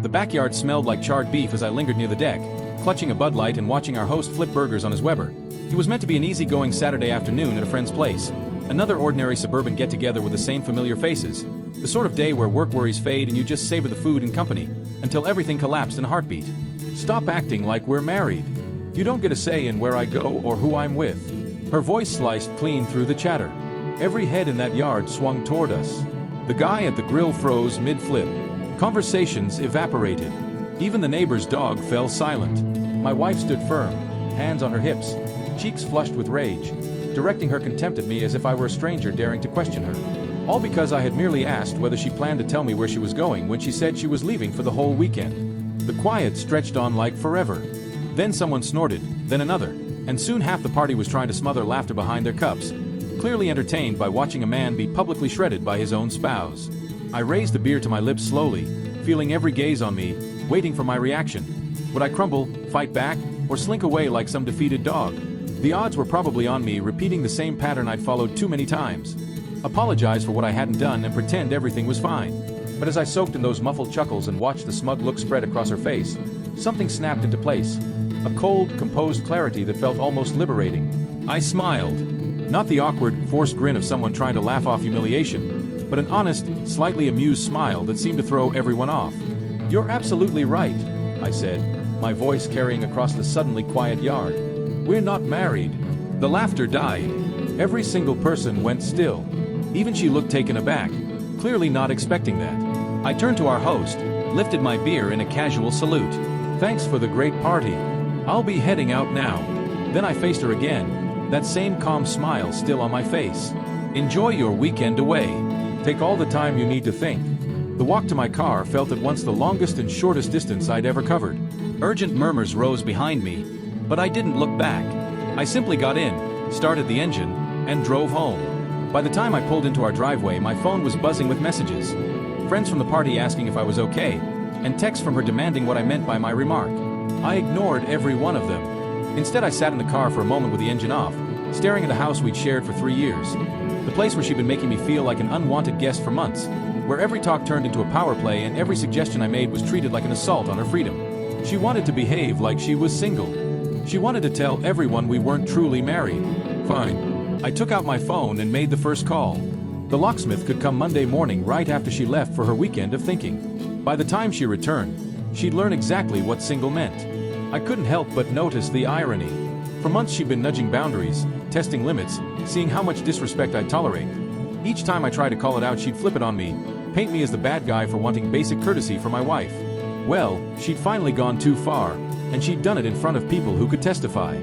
The backyard smelled like charred beef as I lingered near the deck, clutching a Bud Light and watching our host flip burgers on his Weber. It was meant to be an easygoing Saturday afternoon at a friend's place. Another ordinary suburban get-together with the same familiar faces. The sort of day where work worries fade and you just savor the food and company, until everything collapsed in a heartbeat. Stop acting like we're married. You don't get a say in where I go or who I'm with. Her voice sliced clean through the chatter. Every head in that yard swung toward us. The guy at the grill froze mid-flip. Conversations evaporated. Even the neighbor's dog fell silent. My wife stood firm, hands on her hips, cheeks flushed with rage, directing her contempt at me as if I were a stranger daring to question her. All because I had merely asked whether she planned to tell me where she was going when she said she was leaving for the whole weekend. The quiet stretched on like forever. Then someone snorted, then another, and soon half the party was trying to smother laughter behind their cups, clearly entertained by watching a man be publicly shredded by his own spouse. I raised the beer to my lips slowly, feeling every gaze on me, waiting for my reaction. Would I crumble, fight back, or slink away like some defeated dog? The odds were probably on me repeating the same pattern I'd followed too many times. Apologize for what I hadn't done and pretend everything was fine. But as I soaked in those muffled chuckles and watched the smug look spread across her face, something snapped into place. A cold, composed clarity that felt almost liberating. I smiled. Not the awkward, forced grin of someone trying to laugh off humiliation, but an honest, slightly amused smile that seemed to throw everyone off. "You're absolutely right," I said, my voice carrying across the suddenly quiet yard. "We're not married." The laughter died. Every single person went still. Even she looked taken aback, clearly not expecting that. I turned to our host, lifted my beer in a casual salute. "Thanks for the great party. I'll be heading out now." Then I faced her again, that same calm smile still on my face. "Enjoy your weekend away. Take all the time you need to think." The walk to my car felt at once the longest and shortest distance I'd ever covered. Urgent murmurs rose behind me, but I didn't look back. I simply got in, started the engine, and drove home. By the time I pulled into our driveway, my phone was buzzing with messages. Friends from the party asking if I was okay, and texts from her demanding what I meant by my remark. I ignored every one of them. Instead, I sat in the car for a moment with the engine off, staring at the house we'd shared for 3 years. The place where she'd been making me feel like an unwanted guest for months, where every talk turned into a power play and every suggestion I made was treated like an assault on her freedom. She wanted to behave like she was single. She wanted to tell everyone we weren't truly married. Fine. I took out my phone and made the first call. The locksmith could come Monday morning right after she left for her weekend of thinking. By the time she returned, she'd learn exactly what single meant. I couldn't help but notice the irony. For months she'd been nudging boundaries, testing limits, seeing how much disrespect I'd tolerate. Each time I tried to call it out, she'd flip it on me, paint me as the bad guy for wanting basic courtesy for my wife. Well, she'd finally gone too far, and she'd done it in front of people who could testify.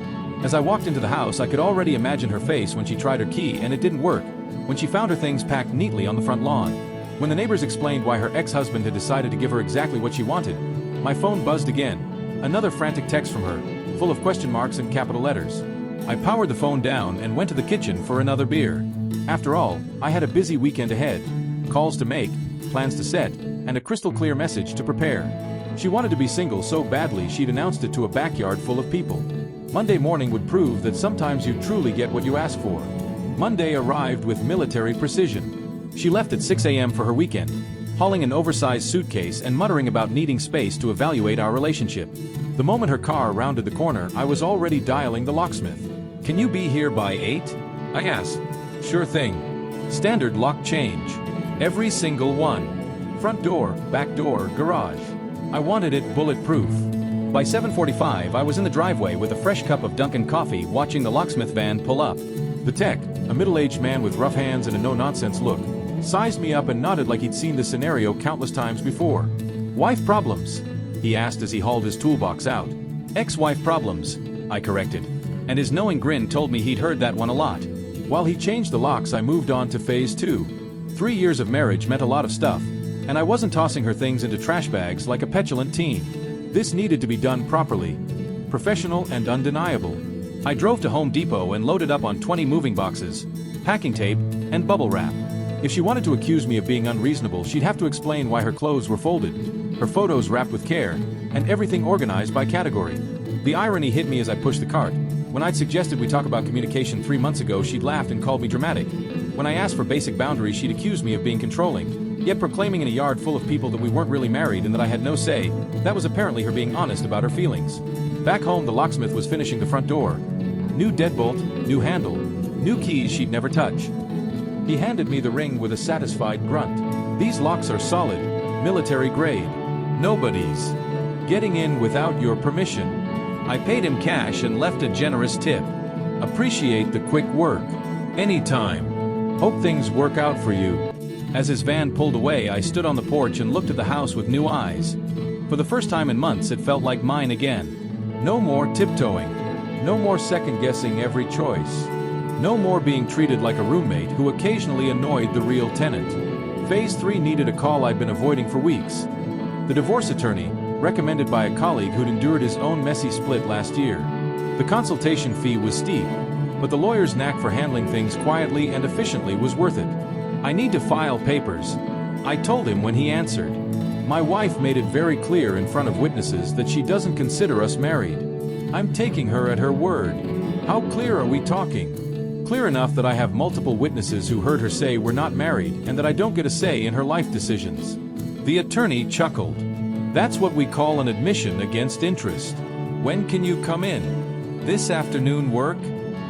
As I walked into the house, I could already imagine her face when she tried her key and it didn't work, when she found her things packed neatly on the front lawn, when the neighbors explained why her ex-husband had decided to give her exactly what she wanted. My phone buzzed again, another frantic text from her, full of question marks and capital letters. I powered the phone down and went to the kitchen for another beer. After all, I had a busy weekend ahead, calls to make, plans to set, and a crystal clear message to prepare. She wanted to be single so badly she'd announced it to a backyard full of people. Monday morning would prove that sometimes you truly get what you ask for. Monday arrived with military precision. She left at 6 a.m. for her weekend, hauling an oversized suitcase and muttering about needing space to evaluate our relationship. The moment her car rounded the corner, I was already dialing the locksmith. "Can you be here by 8? I asked. "Sure thing. Standard lock change. Every single one. Front door, back door, garage. I wanted it bulletproof." By 7:45, I was in the driveway with a fresh cup of Dunkin' coffee watching the locksmith van pull up. The tech, a middle-aged man with rough hands and a no-nonsense look, sized me up and nodded like he'd seen this scenario countless times before. "Wife problems?" he asked as he hauled his toolbox out. "Ex-wife problems," I corrected, and his knowing grin told me he'd heard that one a lot. While he changed the locks, I moved on to phase 2. 3 years of marriage meant a lot of stuff, and I wasn't tossing her things into trash bags like a petulant teen. This needed to be done properly, professional and undeniable. I drove to Home Depot and loaded up on 20 moving boxes, packing tape, and bubble wrap. If she wanted to accuse me of being unreasonable, she'd have to explain why her clothes were folded, her photos wrapped with care, and everything organized by category. The irony hit me as I pushed the cart. When I'd suggested we talk about communication 3 months ago, she'd laughed and called me dramatic. When I asked for basic boundaries, she'd accused me of being controlling. Yet proclaiming in a yard full of people that we weren't really married and that I had no say, that was apparently her being honest about her feelings. Back home, the locksmith was finishing the front door. New deadbolt, new handle, new keys she'd never touch. He handed me the ring with a satisfied grunt. These locks are solid, military grade. Nobody's getting in without your permission. I paid him cash and left a generous tip. Appreciate the quick work. Anytime. Hope things work out for you. As his van pulled away, I stood on the porch and looked at the house with new eyes. For the first time in months, it felt like mine again. No more tiptoeing. No more second-guessing every choice. No more being treated like a roommate who occasionally annoyed the real tenant. Phase 3 needed a call I'd been avoiding for weeks. The divorce attorney, recommended by a colleague who'd endured his own messy split last year. The consultation fee was steep, but the lawyer's knack for handling things quietly and efficiently was worth it. I need to file papers, I told him when he answered. My wife made it very clear in front of witnesses that she doesn't consider us married. I'm taking her at her word. How clear are we talking? Clear enough that I have multiple witnesses who heard her say we're not married and that I don't get a say in her life decisions. The attorney chuckled. That's what we call an admission against interest. When can you come in? This afternoon work?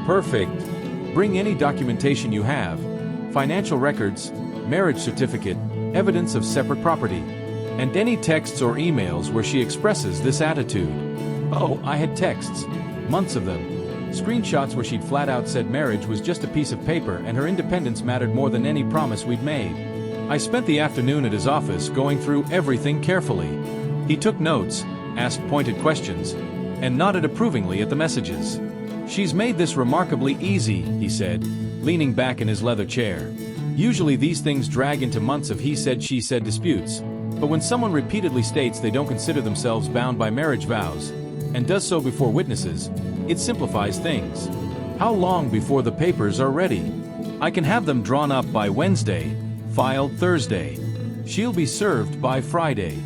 Perfect. Bring any documentation you have. Financial records, marriage certificate, evidence of separate property, and any texts or emails where she expresses this attitude. Oh, I had texts. Months of them. Screenshots where she'd flat out said marriage was just a piece of paper and her independence mattered more than any promise we'd made. I spent the afternoon at his office going through everything carefully. He took notes, asked pointed questions, and nodded approvingly at the messages. She's made this remarkably easy, he said, leaning back in his leather chair. Usually these things drag into months of he said she said disputes, but when someone repeatedly states they don't consider themselves bound by marriage vows, and does so before witnesses, it simplifies things. How long before the papers are ready? I can have them drawn up by Wednesday, filed Thursday. She'll be served by Friday.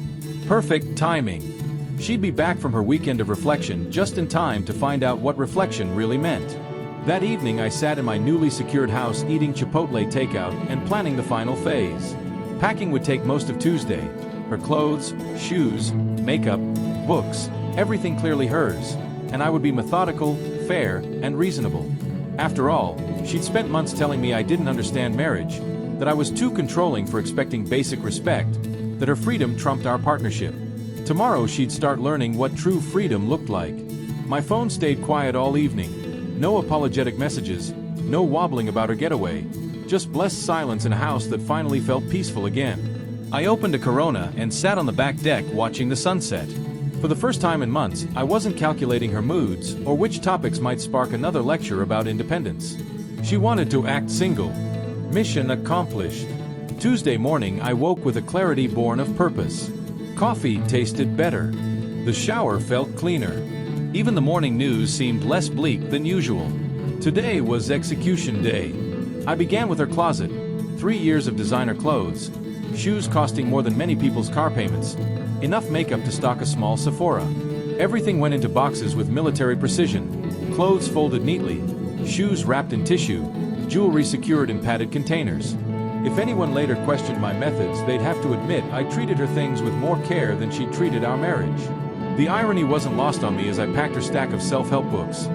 Perfect timing. She'd be back from her weekend of reflection just in time to find out what reflection really meant. That evening I sat in my newly secured house eating Chipotle takeout and planning the final phase. Packing would take most of Tuesday. Her clothes, shoes, makeup, books, everything clearly hers, and I would be methodical, fair, and reasonable. After all, she'd spent months telling me I didn't understand marriage, that I was too controlling for expecting basic respect, that her freedom trumped our partnership. Tomorrow she'd start learning what true freedom looked like. My phone stayed quiet all evening. No apologetic messages, no wobbling about her getaway, just blessed silence in a house that finally felt peaceful again. I opened a Corona and sat on the back deck watching the sunset. For the first time in months, I wasn't calculating her moods or which topics might spark another lecture about independence. She wanted to act single. Mission accomplished. Tuesday morning I woke with a clarity born of purpose. Coffee tasted better. The shower felt cleaner. Even the morning news seemed less bleak than usual. Today was execution day. I began with her closet. 3 years of designer clothes. Shoes costing more than many people's car payments. Enough makeup to stock a small Sephora. Everything went into boxes with military precision. Clothes folded neatly. Shoes wrapped in tissue. Jewelry secured in padded containers. If anyone later questioned my methods, they'd have to admit I treated her things with more care than she treated our marriage. The irony wasn't lost on me as I packed her stack of self-help books.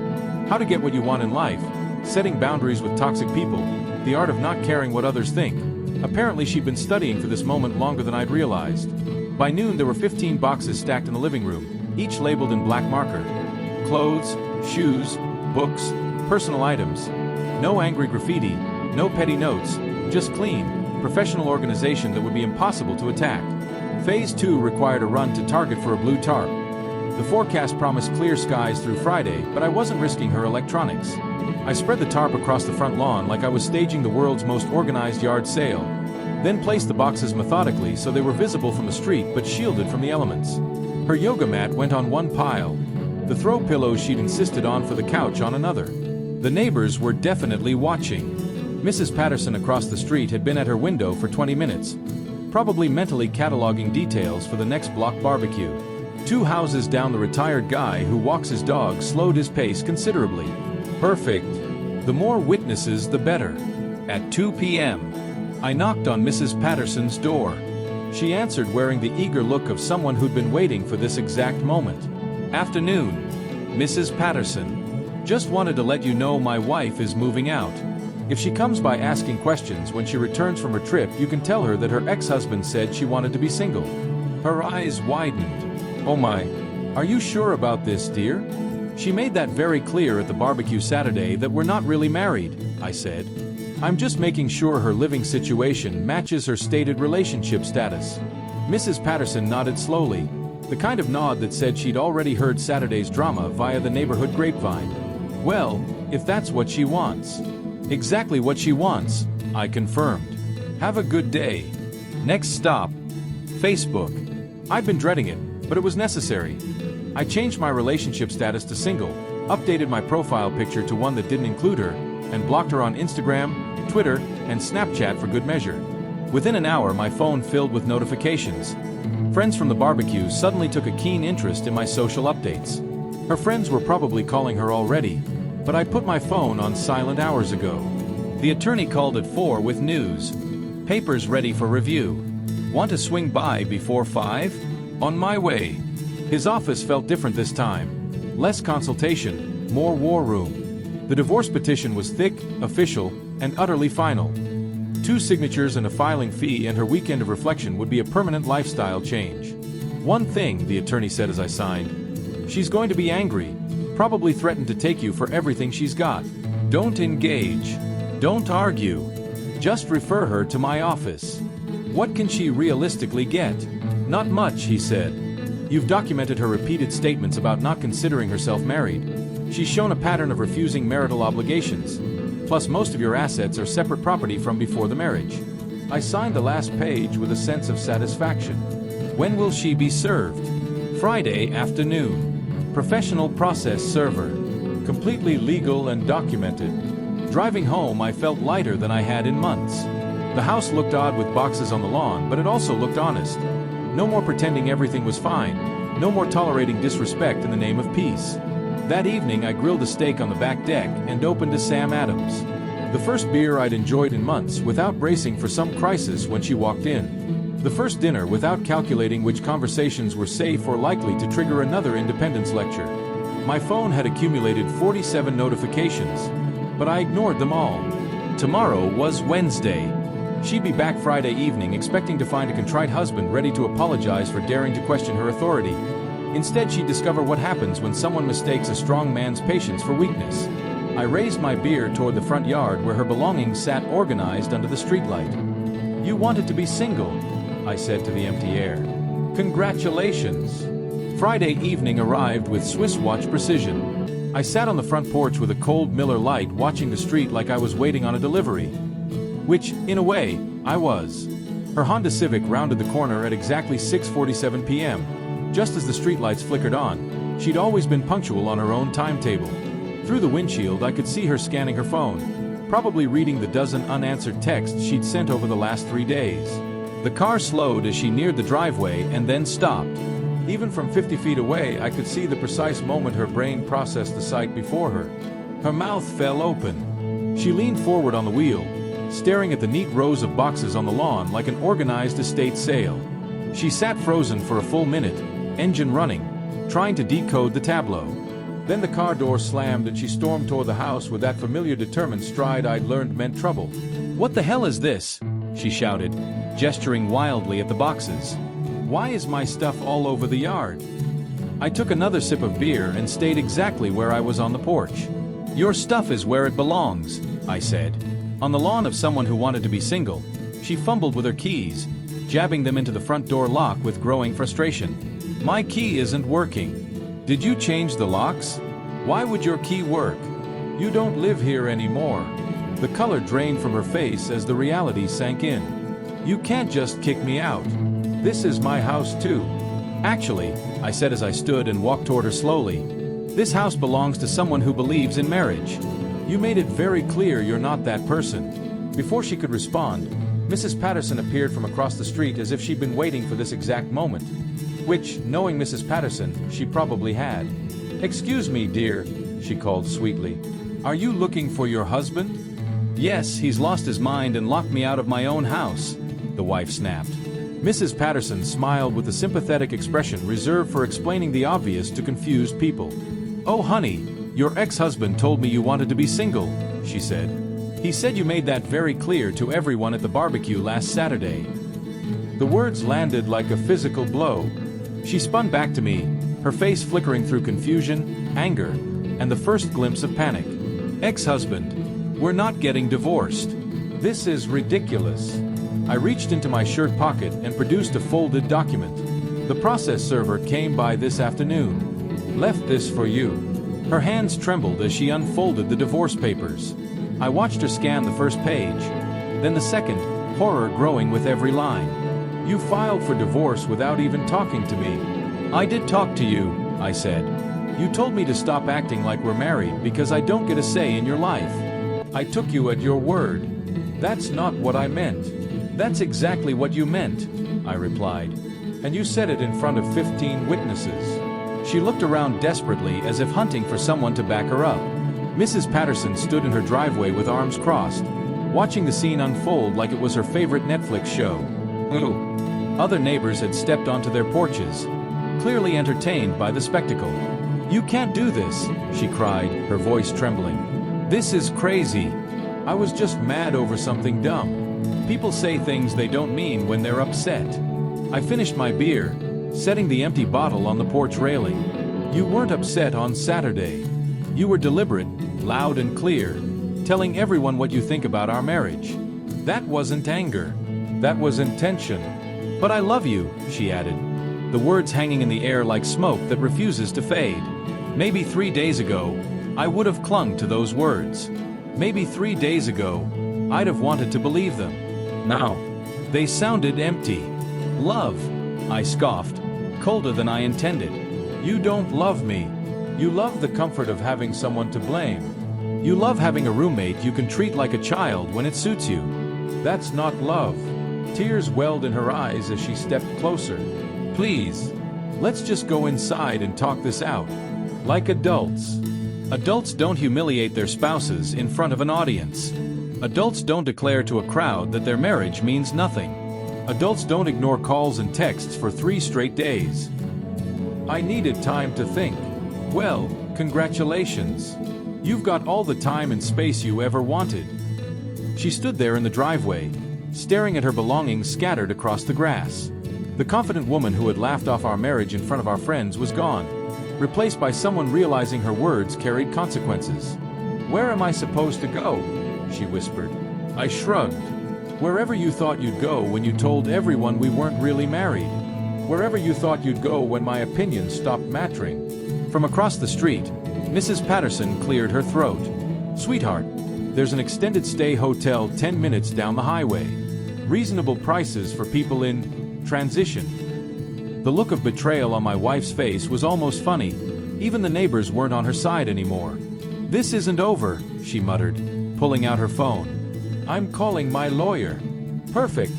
How to get what you want in life, setting boundaries with toxic people, the art of not caring what others think. Apparently she'd been studying for this moment longer than I'd realized. By noon there were 15 boxes stacked in the living room, each labeled in black marker. Clothes, shoes, books, personal items. No angry graffiti, no petty notes, just clean, professional organization that would be impossible to attack. Phase 2 required a run to Target for a blue tarp. The forecast promised clear skies through Friday, but I wasn't risking her electronics. I spread the tarp across the front lawn like I was staging the world's most organized yard sale, then placed the boxes methodically so they were visible from the street but shielded from the elements. Her yoga mat went on one pile, the throw pillows she'd insisted on for the couch on another. The neighbors were definitely watching. Mrs. Patterson across the street had been at her window for 20 minutes, probably mentally cataloging details for the next block barbecue. 2 houses down, the retired guy who walks his dog slowed his pace considerably. Perfect. The more witnesses, the better. At 2 p.m., I knocked on Mrs. Patterson's door. She answered wearing the eager look of someone who'd been waiting for this exact moment. Afternoon, Mrs. Patterson. Just wanted to let you know my wife is moving out. If she comes by asking questions when she returns from her trip, you can tell her that her ex-husband said she wanted to be single. Her eyes widened. Oh my, are you sure about this, dear? She made that very clear at the barbecue Saturday that we're not really married, I said. I'm just making sure her living situation matches her stated relationship status. Mrs. Patterson nodded slowly, the kind of nod that said she'd already heard Saturday's drama via the neighborhood grapevine. Well, if that's what she wants. Exactly what she wants, I confirmed. Have a good day. Next stop, Facebook. I'd been dreading it, but it was necessary. I changed my relationship status to single, updated my profile picture to one that didn't include her, and blocked her on Instagram, Twitter, and Snapchat for good measure. Within an hour, my phone filled with notifications. Friends from the barbecue suddenly took a keen interest in my social updates. Her friends were probably calling her already, but I put my phone on silent hours ago. The attorney called at 4 with news. Papers ready for review. Want to swing by before 5? On my way. His office felt different this time. Less consultation, more war room. The divorce petition was thick, official, and utterly final. 2 signatures and a filing fee, and her weekend of reflection would be a permanent lifestyle change. One thing, the attorney said as I signed. She's going to be angry, probably threaten to take you for everything she's got. Don't engage. Don't argue. Just refer her to my office. What can she realistically get? Not much, he said. You've documented her repeated statements about not considering herself married. She's shown a pattern of refusing marital obligations. Plus, most of your assets are separate property from before the marriage. I signed the last page with a sense of satisfaction. When will she be served? Friday afternoon. Professional process server. Completely legal and documented. Driving home, I felt lighter than I had in months. The house looked odd with boxes on the lawn, but it also looked honest. No more pretending everything was fine. No more tolerating disrespect in the name of peace. That evening, I grilled a steak on the back deck and opened a Sam Adams. The first beer I'd enjoyed in months without bracing for some crisis when she walked in. The first dinner without calculating which conversations were safe or likely to trigger another independence lecture. My phone had accumulated 47 notifications, but I ignored them all. Tomorrow was Wednesday. She'd be back Friday evening, expecting to find a contrite husband ready to apologize for daring to question her authority. Instead, she'd discover what happens when someone mistakes a strong man's patience for weakness. I raised my beer toward the front yard where her belongings sat organized under the streetlight. You wanted to be single, I said to the empty air. Congratulations. Friday evening arrived with Swiss watch precision. I sat on the front porch with a cold Miller Lite, watching the street like I was waiting on a delivery. Which, in a way, I was. Her Honda Civic rounded the corner at exactly 6:47 p.m. Just as the streetlights flickered on. She'd always been punctual on her own timetable. Through the windshield, I could see her scanning her phone, probably reading the dozen unanswered texts she'd sent over the last 3 days. The car slowed as she neared the driveway and then stopped. Even from 50 feet away, I could see the precise moment her brain processed the sight before her. Her mouth fell open. She leaned forward on the wheel, staring at the neat rows of boxes on the lawn like an organized estate sale. She sat frozen for a full minute, engine running, trying to decode the tableau. Then the car door slammed and she stormed toward the house with that familiar determined stride I'd learned meant trouble. "What the hell is this?" she shouted, gesturing wildly at the boxes. "Why is my stuff all over the yard?" I took another sip of beer and stayed exactly where I was on the porch. "Your stuff is where it belongs," I said. On the lawn of someone who wanted to be single, she fumbled with her keys, jabbing them into the front door lock with growing frustration. "My key isn't working." "Did you change the locks? Why would your key work? You don't live here anymore." The color drained from her face as the reality sank in. "You can't just kick me out. This is my house too." "Actually," I said as I stood and walked toward her slowly, "this house belongs to someone who believes in marriage. You made it very clear you're not that person." Before she could respond, Mrs. Patterson appeared from across the street as if she'd been waiting for this exact moment. Which, knowing Mrs. Patterson, she probably had. "Excuse me, dear," she called sweetly. "Are you looking for your husband?" Yes, he's lost his mind and locked me out of my own house, the wife snapped. Mrs. Patterson smiled with a sympathetic expression reserved for explaining the obvious to confused people. Oh honey, your ex-husband told me you wanted to be single, she said. He said you made that very clear to everyone at the barbecue last Saturday. The words landed like a physical blow. She spun back to me, her face flickering through confusion, anger, and the first glimpse of panic. Ex-husband, we're not getting divorced. This is ridiculous. I reached into my shirt pocket and produced a folded document. The process server came by this afternoon. Left this for you. Her hands trembled as she unfolded the divorce papers. I watched her scan the first page, then the second, horror growing with every line. You filed for divorce without even talking to me. I did talk to you, I said. You told me to stop acting like we're married because I don't get a say in your life. I took you at your word. That's not what I meant. That's exactly what you meant, I replied. And you said it in front of 15 witnesses. She looked around desperately as if hunting for someone to back her up. Mrs. Patterson stood in her driveway with arms crossed, watching the scene unfold like it was her favorite Netflix show. Ooh. Other neighbors had stepped onto their porches, clearly entertained by the spectacle. You can't do this, she cried, her voice trembling. This is crazy. I was just mad over something dumb. People say things they don't mean when they're upset. I finished my beer, setting the empty bottle on the porch railing. You weren't upset on Saturday. You were deliberate, loud and clear, telling everyone what you think about our marriage. That wasn't anger. That was intention. But I love you, she added, the words hanging in the air like smoke that refuses to fade. Maybe 3 days ago, I would have clung to those words. Maybe 3 days ago, I'd have wanted to believe them. Now, they sounded empty. Love, I scoffed, colder than I intended. You don't love me. You love the comfort of having someone to blame. You love having a roommate you can treat like a child when it suits you. That's not love. Tears welled in her eyes as she stepped closer. Please, let's just go inside and talk this out. Like adults. Adults don't humiliate their spouses in front of an audience. Adults don't declare to a crowd that their marriage means nothing. Adults don't ignore calls and texts for 3 straight days. I needed time to think. Well, congratulations. You've got all the time and space you ever wanted. She stood there in the driveway, staring at her belongings scattered across the grass. The confident woman who had laughed off our marriage in front of our friends was gone, replaced by someone realizing her words carried consequences. Where am I supposed to go? She whispered. I shrugged. Wherever you thought you'd go when you told everyone we weren't really married. Wherever you thought you'd go when my opinions stopped mattering. From across the street, Mrs. Patterson cleared her throat. Sweetheart, there's an extended stay hotel 10 minutes down the highway. Reasonable prices for people in transition. The look of betrayal on my wife's face was almost funny. Even the neighbors weren't on her side anymore. This isn't over, she muttered, pulling out her phone. I'm calling my lawyer. Perfect,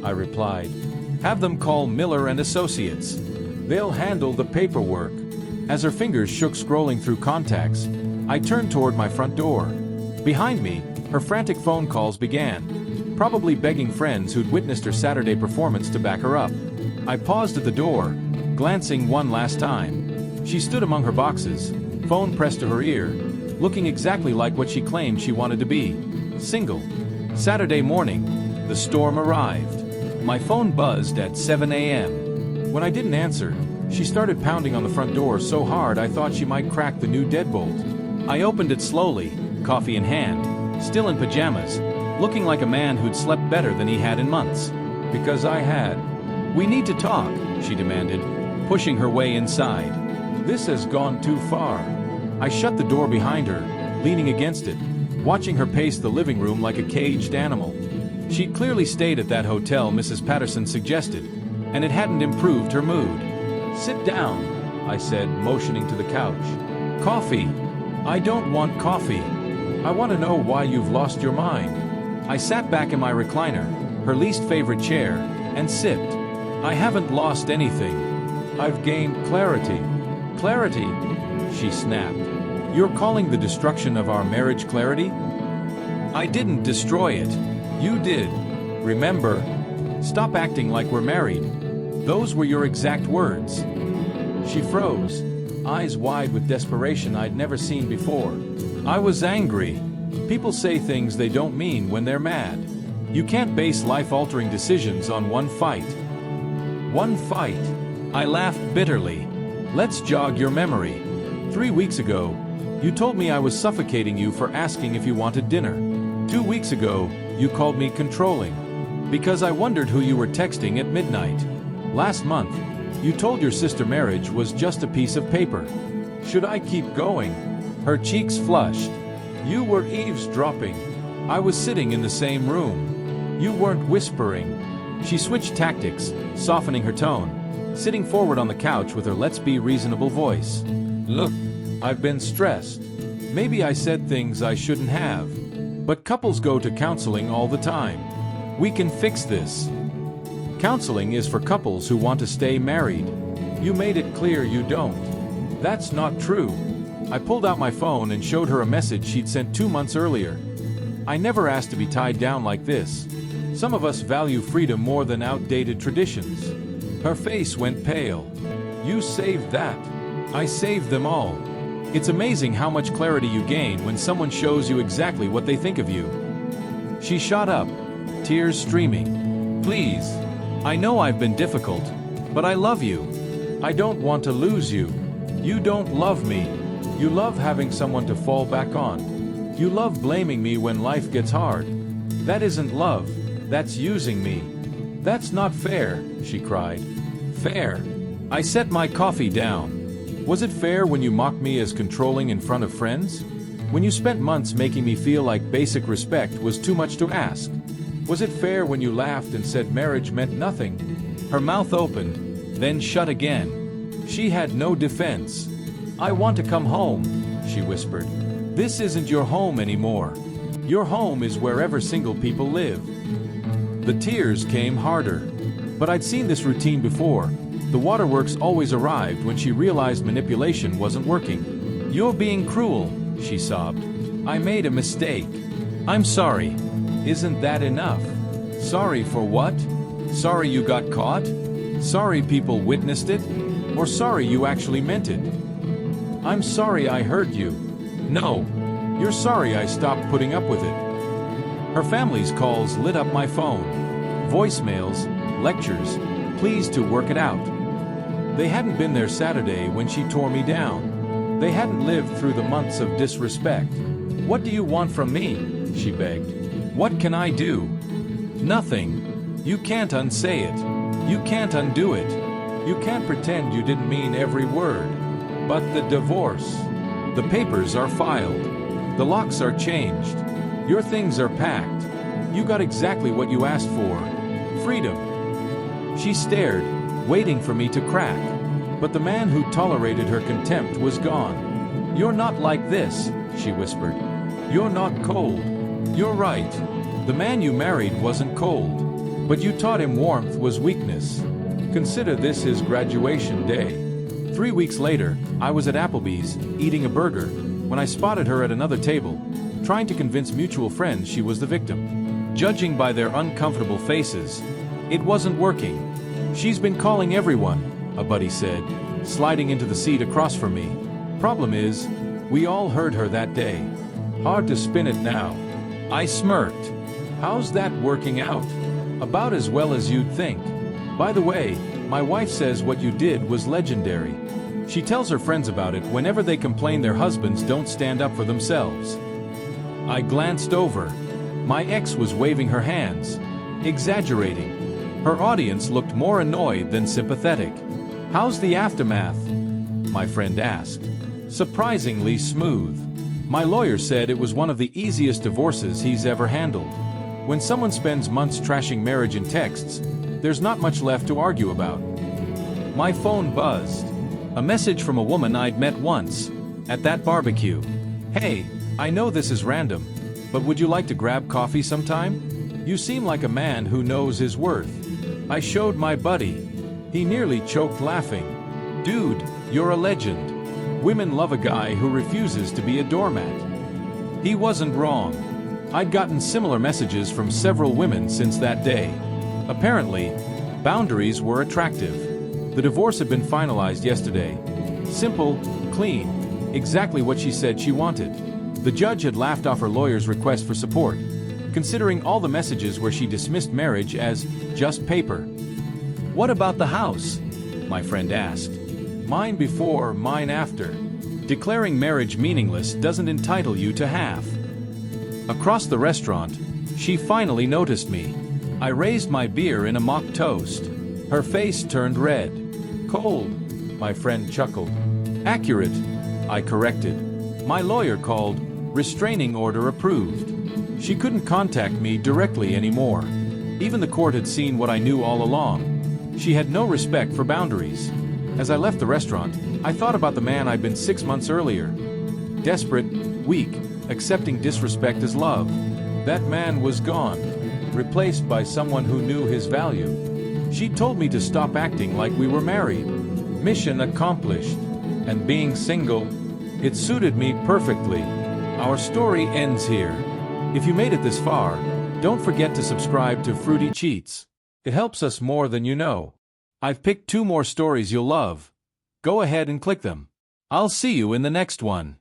I replied. Have them call Miller and Associates. They'll handle the paperwork. As her fingers shook scrolling through contacts, I turned toward my front door. Behind me, her frantic phone calls began, probably begging friends who'd witnessed her Saturday performance to back her up. I paused at the door, glancing one last time. She stood among her boxes, phone pressed to her ear, looking exactly like what she claimed she wanted to be. Single. Saturday morning, the storm arrived. My phone buzzed at 7 a.m. When I didn't answer, she started pounding on the front door so hard I thought she might crack the new deadbolt. I opened it slowly, coffee in hand, still in pajamas, looking like a man who'd slept better than he had in months. Because I had. We need to talk, she demanded, pushing her way inside. This has gone too far. I shut the door behind her, leaning against it, watching her pace the living room like a caged animal. She'd clearly stayed at that hotel Mrs. Patterson suggested, and it hadn't improved her mood. Sit down, I said, motioning to the couch. Coffee. I don't want coffee. I want to know why you've lost your mind. I sat back in my recliner, her least favorite chair, and sipped. I haven't lost anything. I've gained clarity. Clarity? She snapped. You're calling the destruction of our marriage clarity? I didn't destroy it. You did. Remember? Stop acting like we're married. Those were your exact words. She froze, eyes wide with desperation I'd never seen before. I was angry. People say things they don't mean when they're mad. You can't base life-altering decisions on one fight. One fight. I laughed bitterly. Let's jog your memory. 3 weeks ago, you told me I was suffocating you for asking if you wanted dinner. 2 weeks ago, you called me controlling because I wondered who you were texting at midnight. Last month, you told your sister marriage was just a piece of paper. Should I keep going? Her cheeks flushed. You were eavesdropping. I was sitting in the same room. You weren't whispering. She switched tactics, softening her tone, sitting forward on the couch with her let's be reasonable voice. Look, I've been stressed. Maybe I said things I shouldn't have. But couples go to counseling all the time. We can fix this. Counseling is for couples who want to stay married. You made it clear you don't. That's not true. I pulled out my phone and showed her a message she'd sent 2 months earlier. I never asked to be tied down like this. Some of us value freedom more than outdated traditions. Her face went pale. You saved that. I saved them all. It's amazing how much clarity you gain when someone shows you exactly what they think of you. She shot up, tears streaming. Please. I know I've been difficult, but I love you. I don't want to lose you. You don't love me. You love having someone to fall back on. You love blaming me when life gets hard. That isn't love, that's using me. That's not fair, she cried. Fair? I set my coffee down. Was it fair when you mocked me as controlling in front of friends? When you spent months making me feel like basic respect was too much to ask? Was it fair when you laughed and said marriage meant nothing? Her mouth opened, then shut again. She had no defense. I want to come home, she whispered. This isn't your home anymore. Your home is wherever single people live. The tears came harder. But I'd seen this routine before. The waterworks always arrived when she realized manipulation wasn't working. You're being cruel, she sobbed. I made a mistake. I'm sorry. Isn't that enough? Sorry for what? Sorry you got caught? Sorry people witnessed it? Or sorry you actually meant it? I'm sorry I hurt you. No. You're sorry I stopped putting up with it. Her family's calls lit up my phone. Voicemails, lectures, pleas to work it out. They hadn't been there Saturday when she tore me down. They hadn't lived through the months of disrespect. What do you want from me? She begged. What can I do? Nothing. You can't unsay it. You can't undo it. You can't pretend you didn't mean every word. But the divorce. The papers are filed. The locks are changed. Your things are packed. You got exactly what you asked for. Freedom. She stared, waiting for me to crack. But the man who tolerated her contempt was gone. You're not like this, she whispered. You're not cold. You're right. The man you married wasn't cold. But you taught him warmth was weakness. Consider this his graduation day. 3 weeks later, I was at Applebee's, eating a burger, when I spotted her at another table, trying to convince mutual friends she was the victim. Judging by their uncomfortable faces, it wasn't working. She's been calling everyone, a buddy said, sliding into the seat across from me. Problem is, we all heard her that day. Hard to spin it now. I smirked. How's that working out? About as well as you'd think. By the way, my wife says what you did was legendary. She tells her friends about it whenever they complain their husbands don't stand up for themselves. I glanced over. My ex was waving her hands, exaggerating. Her audience looked more annoyed than sympathetic. How's the aftermath? My friend asked. Surprisingly smooth. My lawyer said it was one of the easiest divorces he's ever handled. When someone spends months trashing marriage in texts, there's not much left to argue about. My phone buzzed. A message from a woman I'd met once, at that barbecue. Hey, I know this is random, but would you like to grab coffee sometime? You seem like a man who knows his worth. I showed my buddy. He nearly choked laughing. Dude, you're a legend. Women love a guy who refuses to be a doormat. He wasn't wrong. I'd gotten similar messages from several women since that day. Apparently, boundaries were attractive. The divorce had been finalized yesterday. Simple, clean, exactly what she said she wanted. The judge had laughed off her lawyer's request for support, considering all the messages where she dismissed marriage as just paper. "What about the house?" my friend asked. "Mine before, mine after. Declaring marriage meaningless doesn't entitle you to half." Across the restaurant, she finally noticed me. I raised my beer in a mock toast. Her face turned red. "Cold," my friend chuckled. "Accurate," I corrected. "My lawyer called, restraining order approved." She couldn't contact me directly anymore. Even the court had seen what I knew all along. She had no respect for boundaries. As I left the restaurant, I thought about the man I'd been 6 months earlier. Desperate, weak, accepting disrespect as love. That man was gone, replaced by someone who knew his value. She told me to stop acting like we were married. Mission accomplished. And being single, it suited me perfectly. Our story ends here. If you made it this far, don't forget to subscribe to Frutti Cheats. It helps us more than you know. I've picked 2 more stories you'll love. Go ahead and click them. I'll see you in the next one.